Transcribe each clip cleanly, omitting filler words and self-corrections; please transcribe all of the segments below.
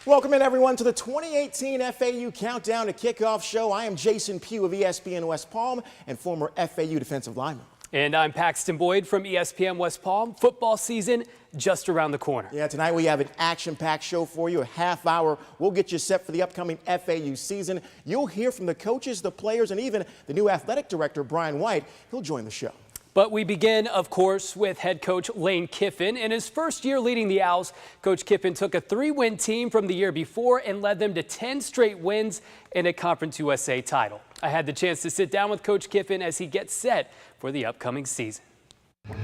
Welcome in, everyone, to the 2018 FAU Countdown to Kickoff show. I am Jason Pugh of ESPN West Palm and former FAU defensive lineman. And I'm Paxton Boyd from ESPN West Palm. Football season just around the corner. Yeah, tonight we have an action-packed show for you, a half hour. We'll get you set for the upcoming FAU season. You'll hear from the coaches, the players, and even the new athletic director, Brian White. He'll join the show. But we begin, of course, with head coach Lane Kiffin. In his first year leading the Owls, Coach Kiffin took a 3-win team from the year before and led them to 10 straight wins and a Conference USA title. I had the chance to sit down with Coach Kiffin as he gets set for the upcoming season. All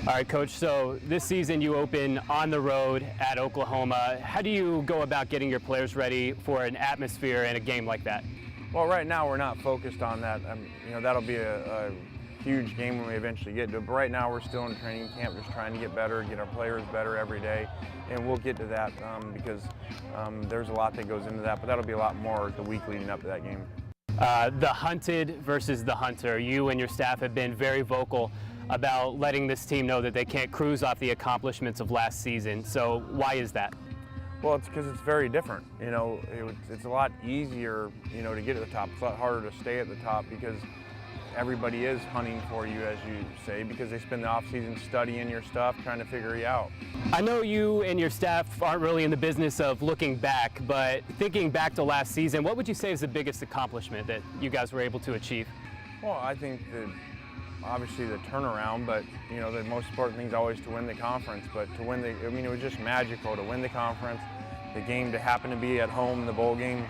right, Coach, so this season you open on the road at Oklahoma. How do you go about getting your players ready for an atmosphere and a game like that? Well, right now we're not focused on that. That'll be a huge game when we eventually get to it. But right now we're still in training camp, just trying to get better, get our players better every day. And we'll get to that because there's a lot that goes into that, but that'll be a lot more the week leading up to that game. The hunted versus the hunter. You and your staff have been very vocal about letting this team know that they can't cruise off the accomplishments of last season. So why is that? Well, it's because it's very different. It's a lot easier, to get at the top. It's a lot harder to stay at the top because everybody is hunting for you, as you say, because they spend the off-season studying your stuff, trying to figure you out. I know you and your staff aren't really in the business of looking back, but thinking back to last season, what would you say is the biggest accomplishment that you guys were able to achieve? Well, I think that obviously the turnaround, but the most important thing is always to win the conference. But to win it was just magical to win the conference, the game to happen to be at home, the bowl game.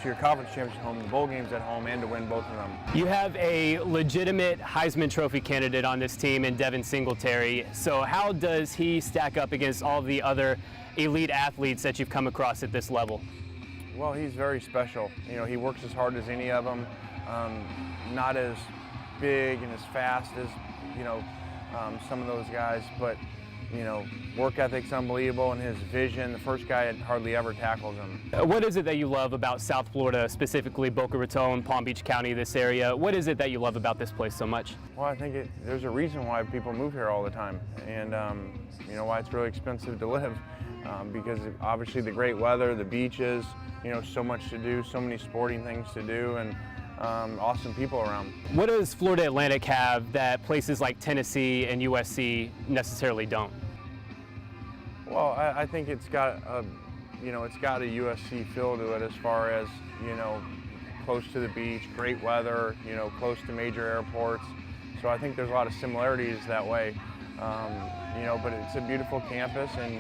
Your conference championship home, the bowl games at home, and to win both of them. You have a legitimate Heisman Trophy candidate on this team in Devin Singletary. So how does he stack up against all the other elite athletes that you've come across at this level? Well, he's very special. He works as hard as any of them. Not as big and as fast as some of those guys, but work ethic's unbelievable, and his vision, the first guy that hardly ever tackles him. What is it that you love about South Florida, specifically Boca Raton, Palm Beach County, this area? What is it that you love about this place so much? Well, I think there's a reason why people move here all the time, and why it's really expensive to live, because obviously the great weather, the beaches, so much to do, so many sporting things to do, and awesome people around. What does Florida Atlantic have that places like Tennessee and USC necessarily don't? Well, I think it's got a USC feel to it as far as, close to the beach, great weather, close to major airports. So I think there's a lot of similarities that way. But it's a beautiful campus, and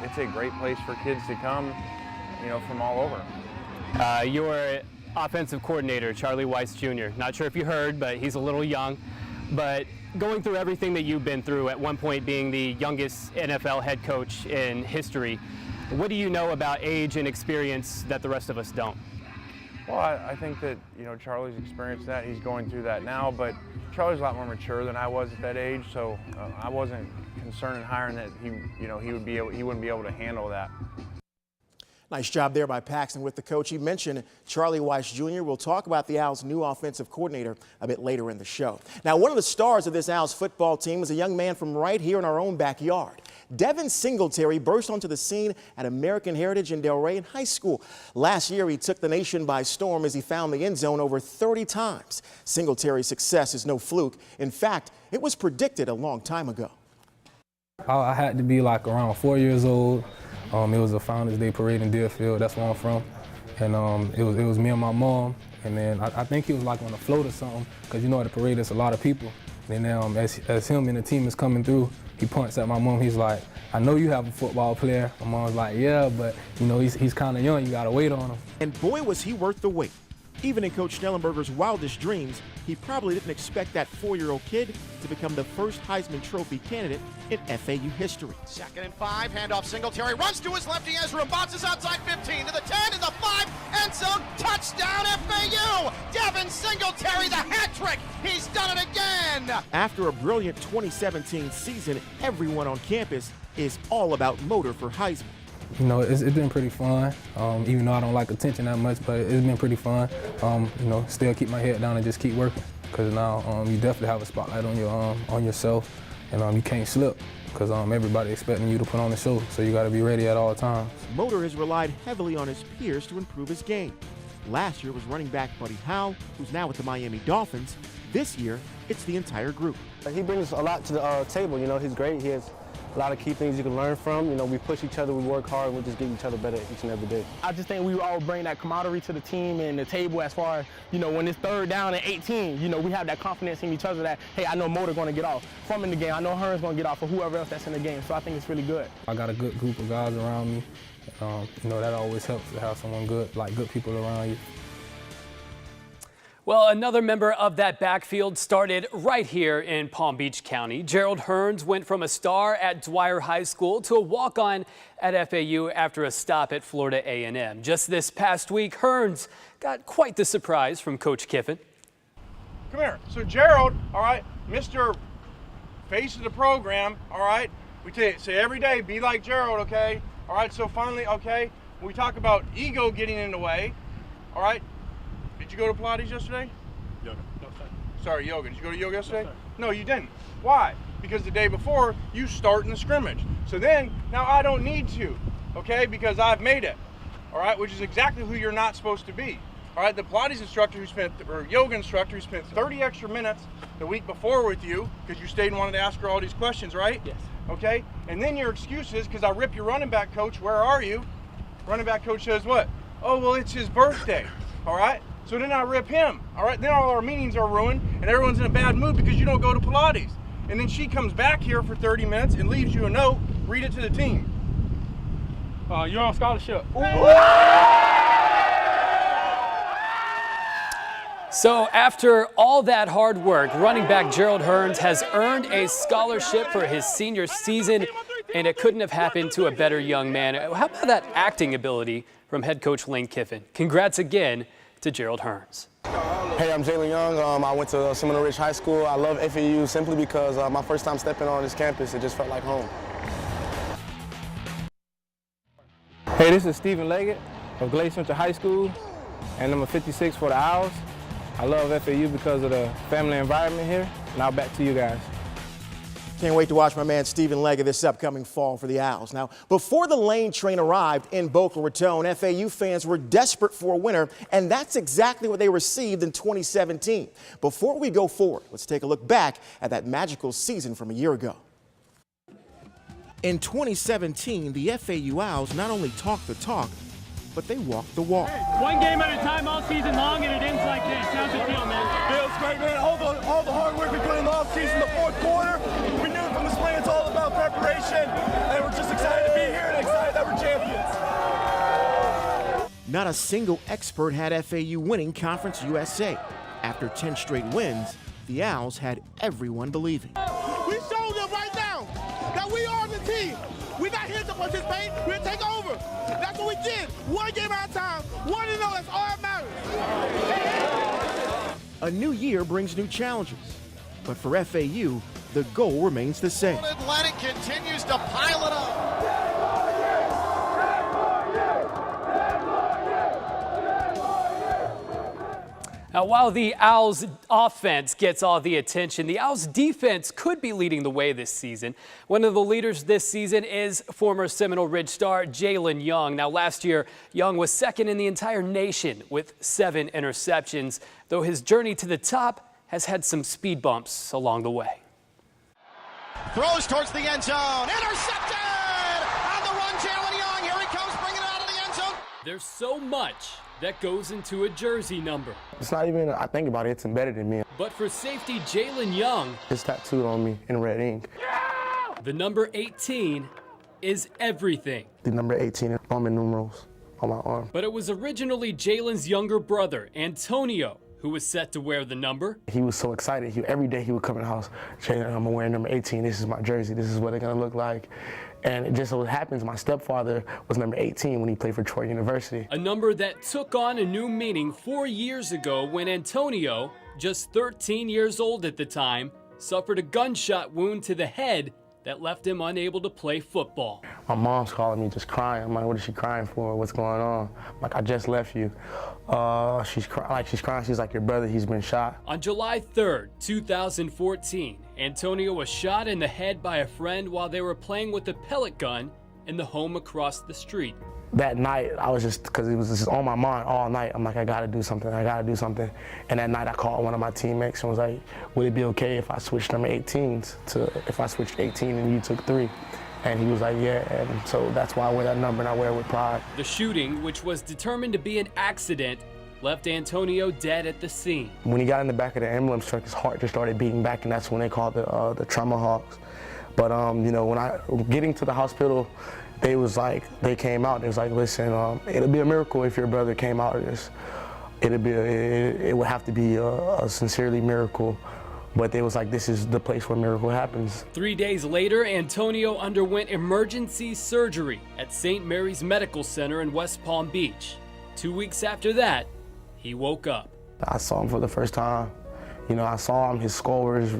it's a great place for kids to come, from all over. Your offensive coordinator, Charlie Weiss Jr., not sure if you heard, but he's a little young. But going through everything that you've been through, at one point being the youngest NFL head coach in history, what do you know about age and experience that the rest of us don't? Well, I think that, Charlie's experienced that. He's going through that now, but Charlie's a lot more mature than I was at that age, so I wasn't concerned in hiring that he wouldn't be able to handle that. Nice job there by Paxton with the coach. He mentioned Charlie Weiss Jr. We'll talk about the Owls' new offensive coordinator a bit later in the show. Now, one of the stars of this Owls football team is a young man from right here in our own backyard. Devin Singletary burst onto the scene at American Heritage in Delray in high school. Last year, he took the nation by storm as he found the end zone over 30 times. Singletary's success is no fluke. In fact, it was predicted a long time ago. I had to be like around 4 years old. It was a Founders Day parade in Deerfield. That's where I'm from. And it was me and my mom. And then I think he was like on a float or something, because at the parade there's a lot of people. And then as him and the team is coming through, he points at my mom. He's like, "I know you have a football player." My mom's like, "Yeah, but he's kind of young. You gotta wait on him." And boy, was he worth the wait. Even in Coach Schnellenberger's wildest dreams, he probably didn't expect that 4-year-old kid to become the first Heisman Trophy candidate in FAU history. 2nd and 5, handoff Singletary, runs to his left, he has room, bounces outside 15, to the 10, to the 5, end zone, touchdown FAU! Devin Singletary, the hat trick, he's done it again! After a brilliant 2017 season, everyone on campus is all about motor for Heisman. It's been pretty fun, even though I don't like attention that much, but it's been pretty fun. Still keep my head down and just keep working, because now you definitely have a spotlight on yourself. and you can't slip because everybody expecting you to put on the show, so you got to be ready at all times. Motor has relied heavily on his peers to improve his game. Last year was running back Buddy Howell, who's now with the Miami Dolphins. This year, it's the entire group. He brings a lot to the table. He's great. He has a lot of key things you can learn from. We push each other, we work hard, and we just get each other better each and every day. I just think we all bring that camaraderie to the team and the table as far as, when it's 3rd down and 18, we have that confidence in each other that, hey, I know Motor going to get off from in the game. I know Hearns going to get off or whoever else that's in the game. So I think it's really good. I got a good group of guys around me. That always helps to have someone good people around you. Well, another member of that backfield started right here in Palm Beach County. Gerald Hearns went from a star at Dwyer High School to a walk-on at FAU after a stop at Florida A&M. Just this past week, Hearns got quite the surprise from Coach Kiffin. Come here. So Gerald, all right, Mr. Face of the program, all right, we say every day, be like Gerald, okay? All right, so finally, okay, when we talk about ego getting in the way, all right, did you go to Pilates yesterday? Yoga. No, sorry. Sorry, yoga. Did you go to yoga yesterday? No, sir. No, you didn't. Why? Because the day before, you start in the scrimmage. So then, now I don't need to, okay, because I've made it, all right, which is exactly who you're not supposed to be. All right, the Pilates instructor or yoga instructor who spent 30 extra minutes the week before with you because you stayed and wanted to ask her all these questions, right? Yes. Okay, and then your excuse is because I rip your running back coach, where are you? Running back coach says what? Oh, well, it's his birthday, all right? So then I rip him, all right? Then all our meetings are ruined and everyone's in a bad mood because you don't go to Pilates. And then she comes back here for 30 minutes and leaves you a note, read it to the team. You're on scholarship. So after all that hard work, running back Gerald Hearns has earned a scholarship for his senior season, and it couldn't have happened to a better young man. How about that acting ability from head coach Lane Kiffin? Congrats again to Gerald Hearns. Hey, I'm Jaelyn Young. I went to Seminole Ridge High School. I love FAU simply because my first time stepping on this campus, it just felt like home. Hey, this is Stephen Leggett of Glade Central High School, and I'm a 56 for the Owls. I love FAU because of the family environment here. Now back to you guys. Can't wait to watch my man Stephen Leggett this upcoming fall for the Owls. Now, before the Lane train arrived in Boca Raton, FAU fans were desperate for a winner, and that's exactly what they received in 2017. Before we go forward, let's take a look back at that magical season from a year ago. In 2017, the FAU Owls not only talked the talk, but they walked the walk. One game at a time all season long, and it ends like this. How's it feel, man? Feels great, man. All the hard work we put in the offseason, the fourth quarter, we knew from the spring it's all about preparation, and we're just excited to be here and excited that we're champions. Not a single expert had FAU winning Conference USA. After 10 straight wins, the Owls had everyone believing. We showed them right now that we are the team. We're not here to participate, we're to take over. That's what we did. One game at a time, 1-0, that's all that matters. A new year brings new challenges, but for FAU, the goal remains the same. Atlantic continues to pile it up. Now, while the Owls offense gets all the attention, the Owls defense could be leading the way this season. One of the leaders this season is former Seminole Ridge star Jaelyn Young. Now, last year, Young was second in the entire nation with 7 interceptions, though his journey to the top has had some speed bumps along the way. Throws towards the end zone. Intercepted! On the run, Jaelyn Young. Here he comes, bringing it out of the end zone. There's so much that goes into a jersey number. It's not even, I think about it, it's embedded in me. But for safety Jaelyn Young, It's tattooed on me in red ink. the number 18 is everything. The number 18 is Roman numerals on my arm. But it was originally Jalen's younger brother, Antonio, who was set to wear the number. He was so excited. Every day he would come in the house, Jalen, I'm wearing number 18. This is my jersey. This is what it's gonna look like. And it just so happens my stepfather was number 18 when he played for Troy University. A number that took on a new meaning 4 years ago when Antonio, just 13 years old at the time, suffered a gunshot wound to the head that left him unable to play football. My mom's calling me just crying. I'm like, what is she crying for? What's going on? I'm like, I just left you. She's crying. She's like, your brother, he's been shot. On July 3rd, 2014, Antonio was shot in the head by a friend while they were playing with a pellet gun in the home across the street. That night, I was because it was just on my mind all night. I'm like, I gotta do something, I gotta do something. And that night I called one of my teammates and was like, would it be okay if I switched number 18s if I switched 18 and you took 3? And he was like, yeah, and so that's why I wear that number and I wear it with pride. The shooting, which was determined to be an accident, left Antonio dead at the scene. When he got in the back of the ambulance truck, his heart just started beating back, and that's when they called the trauma hawks. But you know, when I getting to the hospital, they came out. They was like, listen, it'll be a miracle if your brother came out of this. It would have to be a sincerely miracle. But they was like, this is the place where miracle happens. 3 days later, Antonio underwent emergency surgery at St. Mary's Medical Center in West Palm Beach. 2 weeks after that, he woke up. I saw him for the first time. You know, I saw him, his skull was,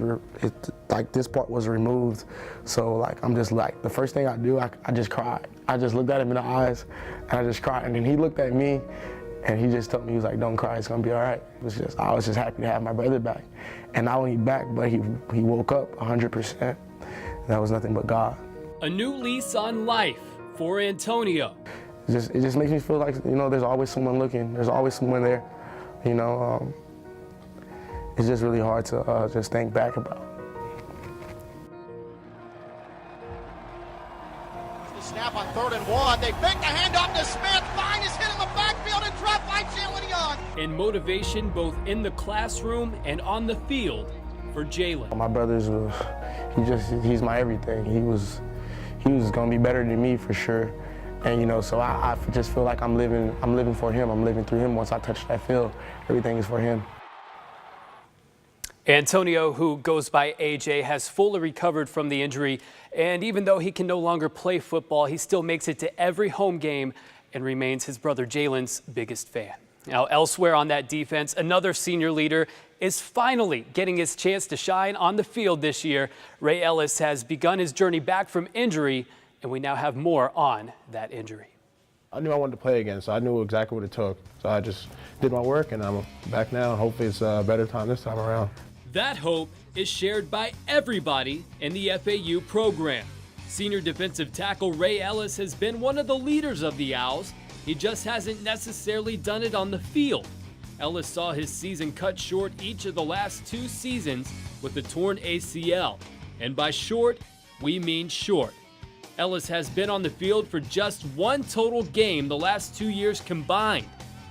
like this part was removed. So like, I'm just like, the first thing I do, I just cried. I just looked at him in the eyes and I just cried. And then he looked at me and he just told me, he was like, don't cry, it's gonna be all right. I was just happy to have my brother back. And not only back, but he woke up 100%. That was nothing but God. A new lease on life for Antonio. It just makes me feel like, you know, there's always someone looking. There's always someone there, you know. It's just really hard to just think back about. The snap on 3rd and 1. They fake the handoff to Smith. Fine is hit in the backfield and dropped by Jaelyn Young. And motivation both in the classroom and on the field for Jaelyn. My brother's, he's my everything. He was gonna be better than me for sure. And you know, so I just feel like I'm living for him. I'm living through him. Once I touch that field, everything is for him. Antonio, who goes by AJ, has fully recovered from the injury, and even though he can no longer play football, he still makes it to every home game and remains his brother Jaelyn's biggest fan. Now, elsewhere on that defense, another senior leader is finally getting his chance to shine on the field this year. Ray Ellis has begun his journey back from injury, and we now have more on that injury. I knew I wanted to play again, so I knew exactly what it took. So I just did my work, and I'm back now, and hopefully it's a better time this time around. That hope is shared by everybody in the FAU program. Senior defensive tackle Ray Ellis has been one of the leaders of the Owls. He just hasn't necessarily done it on the field. Ellis saw his season cut short each of the last 2 seasons with a torn ACL. And by short, we mean short. Ellis has been on the field for just 1 total game the last 2 years combined.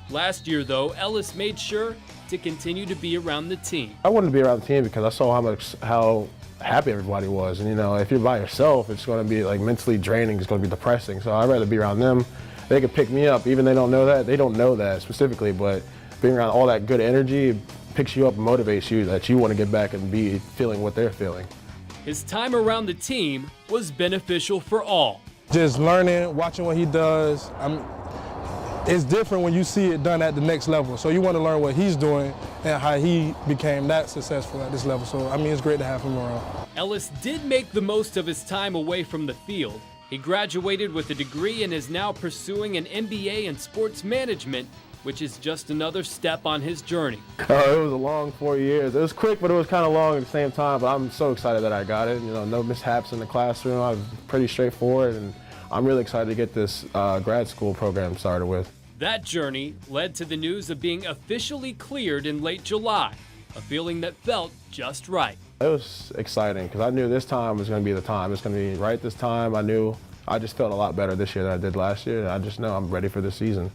Last year, though, Ellis made sure to continue to be around the team. I wanted to be around the team because I saw how happy everybody was. And you know, if you're by yourself, it's going to be like mentally draining. It's going to be depressing. So I'd rather be around them. They can pick me up, even they don't know that. They don't know that specifically, but being around all that good energy picks you up and motivates you that you want to get back and be feeling what they're feeling. His time around the team was beneficial for all. Just learning, watching what he does. It's different when you see it done at the next level. So you want to learn what he's doing and how he became that successful at this level. So, I mean, it's great to have him around. Ellis did make the most of his time away from the field. He graduated with a degree and is now pursuing an MBA in sports management, which is just another step on his journey. It was a long 4 years. It was quick, but it was kind of long at the same time. But I'm so excited that I got it. You know, no mishaps in the classroom. I was pretty straightforward, and I'm really excited to get this grad school program started with. That journey led to the news of being officially cleared in late July, a feeling that felt just right. It was exciting because I knew this time was going to be the time. It's going to be right this time. I just felt a lot better this year than I did last year, and I just know I'm ready for this season.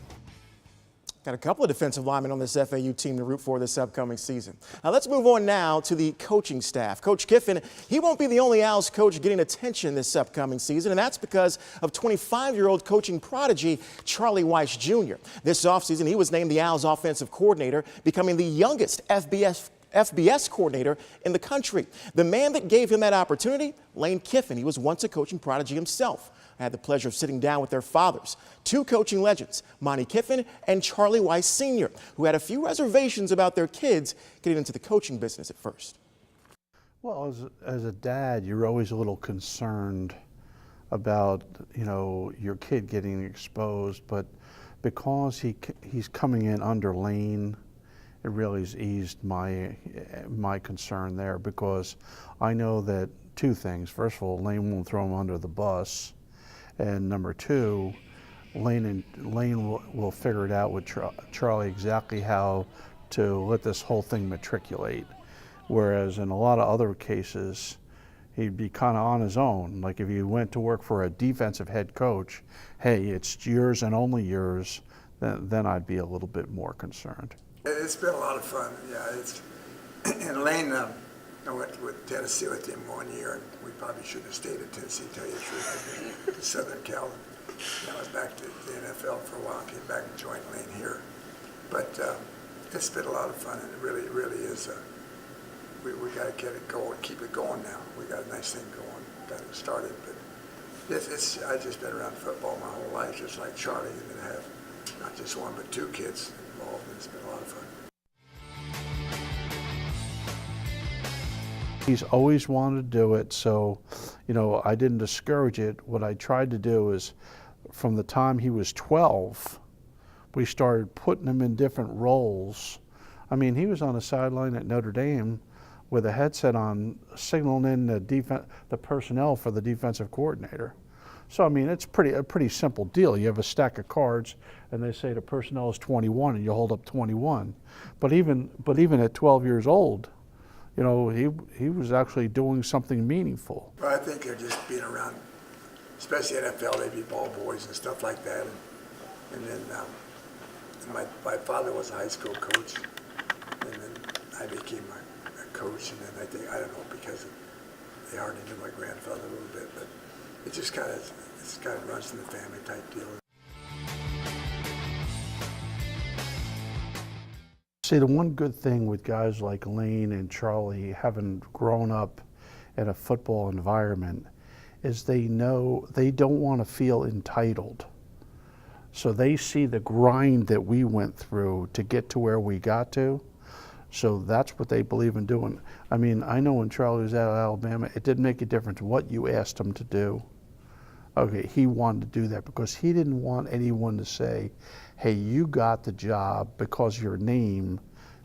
Got a couple of defensive linemen on this FAU team to root for this upcoming season. Now let's move on now to the coaching staff. Coach Kiffin, he won't be the only Owls coach getting attention this upcoming season, and that's because of 25-year-old coaching prodigy Charlie Weiss Jr. This offseason, he was named the Owls offensive coordinator, becoming the youngest FBS coordinator in the country. The man that gave him that opportunity, Lane Kiffin, he was once a coaching prodigy himself. I had the pleasure of sitting down with their fathers, 2 coaching legends, Monty Kiffin and Charlie Weiss Sr., who had a few reservations about their kids getting into the coaching business at first. Well, as a dad, you're always a little concerned about, you know, your kid getting exposed, but because he's coming in under Lane, it really has eased my concern there, because I know that two things. First of all, Lane won't throw him under the bus, and number two, Lane will figure it out with Charlie exactly how to let this whole thing matriculate. Whereas in a lot of other cases, he'd be kind of on his own. Like if he went to work for a defensive head coach, hey, it's yours and only yours, then I'd be a little bit more concerned. It's been a lot of fun, yeah. And Lane, I went with Tennessee with him 1 year, and we probably should have stayed at Tennessee, to tell you the truth. To Southern Cal. I went back to the NFL for a while, came back and joined Lane here. But it's been a lot of fun, and it really, really is. We got to get it going, keep it going now. We got a nice thing going, got it started. But I've just been around football my whole life, just like Charlie, and then have not just one but two kids involved, and it's been a lot of fun. He's always wanted to do it, so, you know, I didn't discourage it. What I tried to do is, from the time he was 12, we started putting him in different roles. I mean, he was on the sideline at Notre Dame with a headset on, signaling in the personnel for the defensive coordinator. So, I mean, it's a pretty simple deal. You have a stack of cards, and they say the personnel is 21, and you hold up 21. But even at 12 years old, you know, he was actually doing something meaningful. Well, I think they're just being around, especially NFL, they'd be ball boys and stuff like that. And then my father was a high school coach, and then I became a coach, and then I don't know, because they hardly knew my grandfather a little bit, but it just kind of runs in the family type deal. See, the one good thing with guys like Lane and Charlie, having grown up in a football environment, is they know they don't want to feel entitled. So they see the grind that we went through to get to where we got to. So that's what they believe in doing. I mean, I know when Charlie was at Alabama, it didn't make a difference what you asked him to do. Okay, he wanted to do that because he didn't want anyone to say, hey, you got the job because of your name,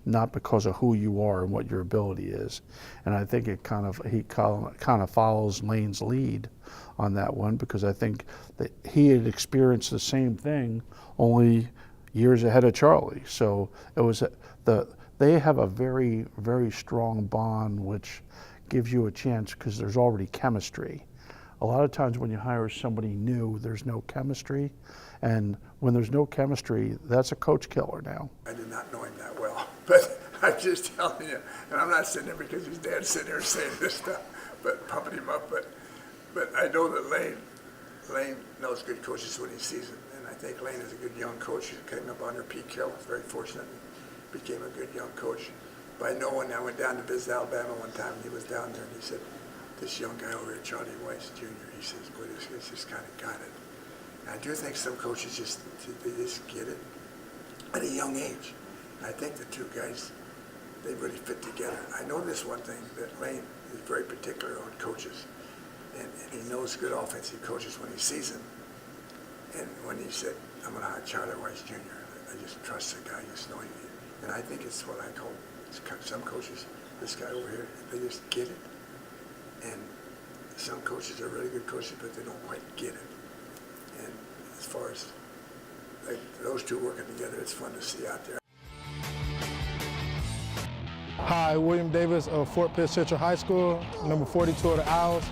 not because of who you are and what your ability is. And I think he kind of follows Lane's lead on that one, because I think that he had experienced the same thing, only years ahead of Charlie. So it was they have a very, very strong bond, which gives you a chance because there's already chemistry. A lot of times when you hire somebody new, there's no chemistry, and when there's no chemistry, that's a coach killer now. I did not know him that well, but I'm just telling you, and I'm not sitting there because his dad's sitting there saying this stuff, but pumping him up, but I know that Lane knows good coaches when he sees them, and I think Lane is a good young coach. He came up under Pete Carroll, was very fortunate, and became a good young coach. But I know when I went down to visit Alabama one time, he was down there, and he said, this young guy over here, Charlie Weiss Jr., he says, boy, this guy's just kind of got it. And I do think some coaches they just get it at a young age. And I think the two guys, they really fit together. I know this one thing, that Lane is very particular on coaches. And he knows good offensive coaches when he sees them. And when he said, I'm going to hire Charlie Weiss Jr., I just trust the guy, just knowing it. And I think it's what I call some coaches, this guy over here, they just get it. And some coaches are really good coaches, but they don't quite get it. And as far as those two working together, it's fun to see out there. Hi, William Davis of Fort Pitt Central High School, number 42 of the Owls.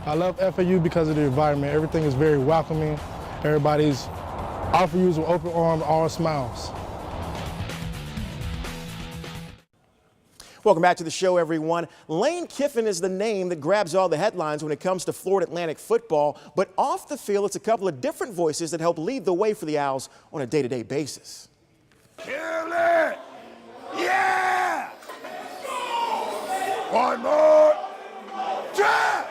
I love FAU because of the environment. Everything is very welcoming. Everybody's offer you with open arms, all smiles. Welcome back to the show, everyone. Lane Kiffin is the name that grabs all the headlines when it comes to Florida Atlantic football, but off the field, it's a couple of different voices that help lead the way for the Owls on a day-to-day basis. Kill it! Yeah! One more! Try!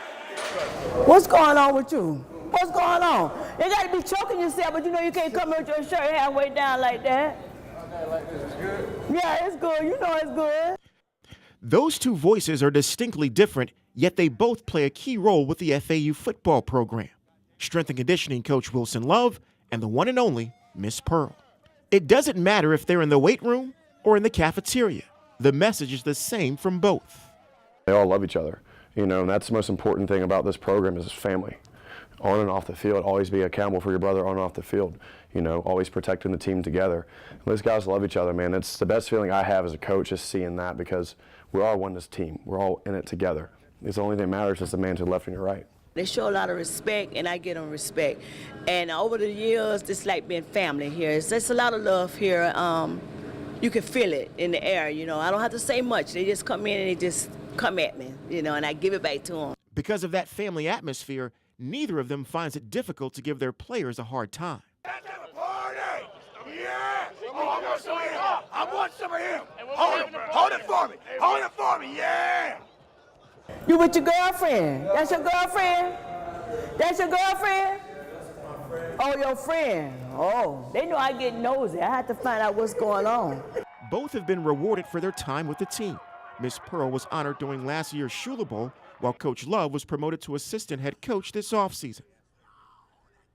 What's going on with you? What's going on? You got to be choking yourself, but you know you can't come with your shirt halfway down like that. Okay, like this is good? Yeah, it's good. You know it's good. Those two voices are distinctly different, yet they both play a key role with the FAU football program. Strength and conditioning coach Wilson Love and the one and only Miss Pearl. It doesn't matter if they're in the weight room or in the cafeteria. The message is the same from both. They all love each other, and that's the most important thing about this program is family. On and off the field, always be accountable for your brother on and off the field, always protecting the team together. And those guys love each other, man. It's the best feeling I have as a coach, just seeing that, because we're all one this team. We're all in it together. It's the only thing that matters is the man to the left and your right. They show a lot of respect, and I get them respect. And over the years, it's like being family here. There's a lot of love here. You can feel it in the air, I don't have to say much. They just come in and they just come at me, and I give it back to them. Because of that family atmosphere, neither of them finds it difficult to give their players a hard time. Yeah! Oh, I want some of him! I want some of him! Hold it for me! Hold it for me! Yeah! You with your girlfriend? That's your girlfriend? That's your girlfriend? Oh, your friend. Oh, they know I get nosy. I have to find out what's going on. Both have been rewarded for their time with the team. Miss Pearl was honored during last year's Shula Bowl, while Coach Love was promoted to assistant head coach this offseason.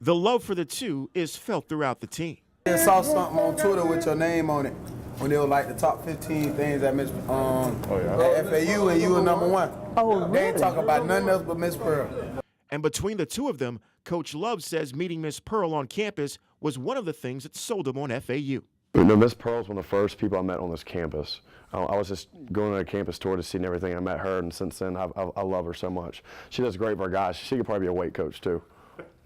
The love for the two is felt throughout the team. I saw something on Twitter with your name on it when they were like the top 15 things at Miss at FAU, and you were #1. Oh, really? They ain't talking about nothing else but Miss Pearl. And between the two of them, Coach Love says meeting Miss Pearl on campus was one of the things that sold him on FAU. Miss Pearl's one of the first people I met on this campus. I was just going on a campus tour to see everything. I met her, and since then, I love her so much. She does great for our guys. She could probably be a weight coach, too.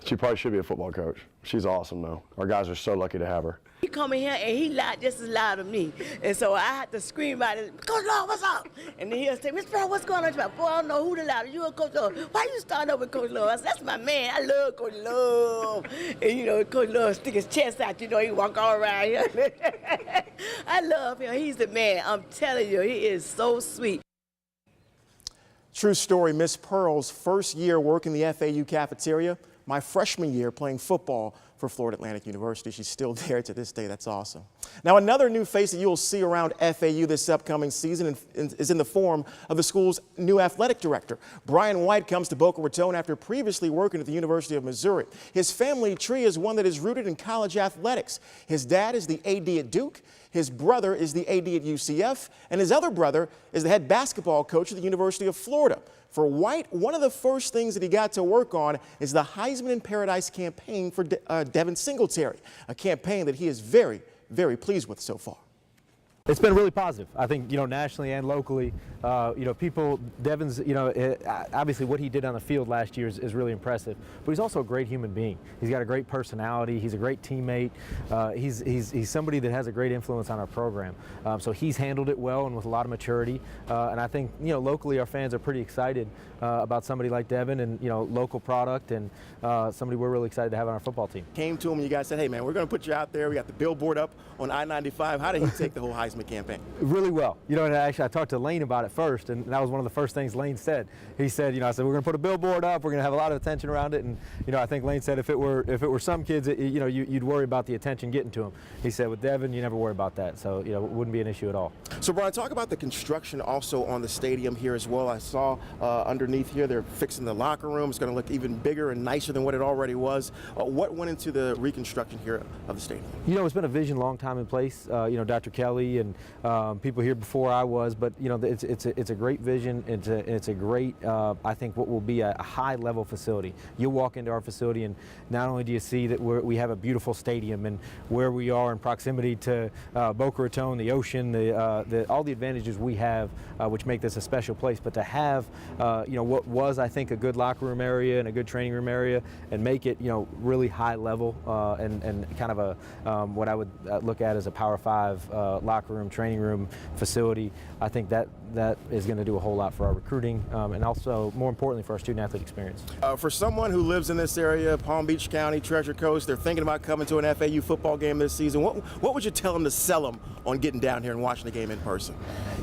She probably should be a football coach. She's awesome, though. Our guys are so lucky to have her. He come in here and he lied just as loud as me. And so I had to scream out, Coach Love, what's up? And then he'll say, Miss Pearl, what's going on? She's like, boy, I don't know who the loudest. You and Coach Love. Why you starting up with Coach Love? I said, that's my man. I love Coach Love. And, Coach Love stick his chest out. He walk all around here. I love him. He's the man. I'm telling you, he is so sweet. True story, Miss Pearl's first year working the FAU cafeteria, my freshman year playing football for Florida Atlantic University. She's still there to this day. That's awesome. Now, another new face that you'll see around FAU this upcoming season is in the form of the school's new athletic director. Brian White comes to Boca Raton after previously working at the University of Missouri. His family tree is one that is rooted in college athletics. His dad is the AD at Duke. His brother is the AD at UCF, and his other brother is the head basketball coach at the University of Florida. For White, one of the first things that he got to work on is the Heisman in Paradise campaign for Devin Singletary, a campaign that he is very, very pleased with so far. It's been really positive. I think, nationally and locally, Devin's, obviously what he did on the field last year is really impressive, but he's also a great human being. He's got a great personality. He's a great teammate. He's somebody that has a great influence on our program. So he's handled it well and with a lot of maturity. And I think, locally our fans are pretty excited about somebody like Devin and, local product and somebody we're really excited to have on our football team. Came to him and you guys said, hey man, we're going to put you out there. We got the billboard up on I-95. How did he take the whole Heisman campaign? Really well. And actually I talked to Lane about it first, and that was one of the first things Lane said. He said, I said, we're going to put a billboard up. We're going to have a lot of attention around it. And, I think Lane said if it were some kids, you'd worry about the attention getting to them. He said with Devin, you never worry about that. So, it wouldn't be an issue at all. So, Brian, talk about the construction also on the stadium here as well. I saw underneath here they're fixing the locker room. It's going to look even bigger and nicer than what it already was. What went into the reconstruction here of the stadium? It's been a vision long time in place. Dr. Kelly and people here before I was, but it's a great vision. It's a great, I think, what will be a high-level facility. You walk into our facility, and not only do you see that we have a beautiful stadium and where we are in proximity to Boca Raton, the ocean, all the advantages we have, which make this a special place, but to have, what was, I think, a good locker room area and a good training room area, and make it, really high level and kind of a what I would look at as a Power 5 locker room, training room facility. I think that is going to do a whole lot for our recruiting and also, more importantly, for our student-athlete experience. For someone who lives in this area, Palm Beach County, Treasure Coast, they're thinking about coming to an FAU football game this season. What would you tell them to sell them on getting down here and watching the game in person?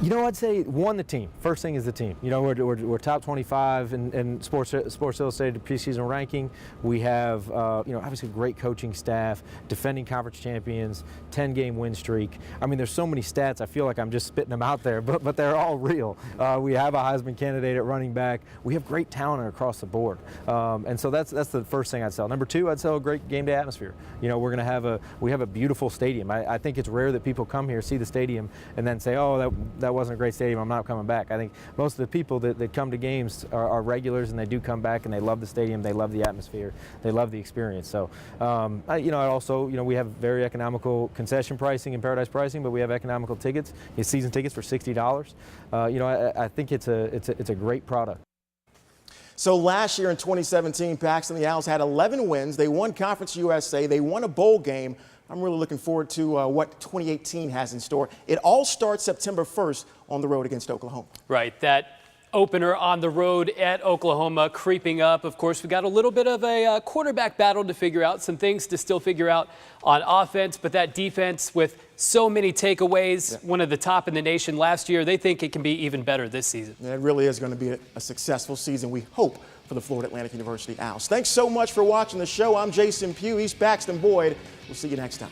You know, I'd say one, the team. First thing is the team. You know, we're top 25 in Sports Illustrated preseason ranking. We have, you know, obviously great coaching staff, defending conference champions, 10-game win streak. I mean, there's so many stats. I feel like I'm just spitting them out there, but they're all real. We have a Heisman candidate at running back. We have great talent across the board, and so that's the first thing I'd sell. Number two, I'd sell a great game day atmosphere. You know, we have a beautiful stadium. I think it's rare that people come here, see the stadium, and then say, oh, that wasn't a great stadium, I'm not coming back. I think most of the people that come to games are regulars, and they do come back, and they love the stadium, they love the atmosphere, they love the experience. So, you know, I also, you know, we have very economical concession pricing and Paradise pricing, but we have economical tickets, season tickets for $60. You know, I think it's a great product. So last year in 2017, Paxton, the Owls had 11 wins. They won Conference USA. They won a bowl game. I'm really looking forward to what 2018 has in store. It all starts September 1st on the road against Oklahoma. Right. That opener on the road at Oklahoma creeping up. Of course, we got a little bit of a quarterback battle to figure out, some things to still figure out on offense, but that defense with so many takeaways, one of the top in the nation last year, they think it can be even better this season. Yeah, it really is going to be a successful season, we hope, for the Florida Atlantic University Owls. Thanks so much for watching the show. I'm Jason Pugh. He's Paxton Boyd. We'll see you next time.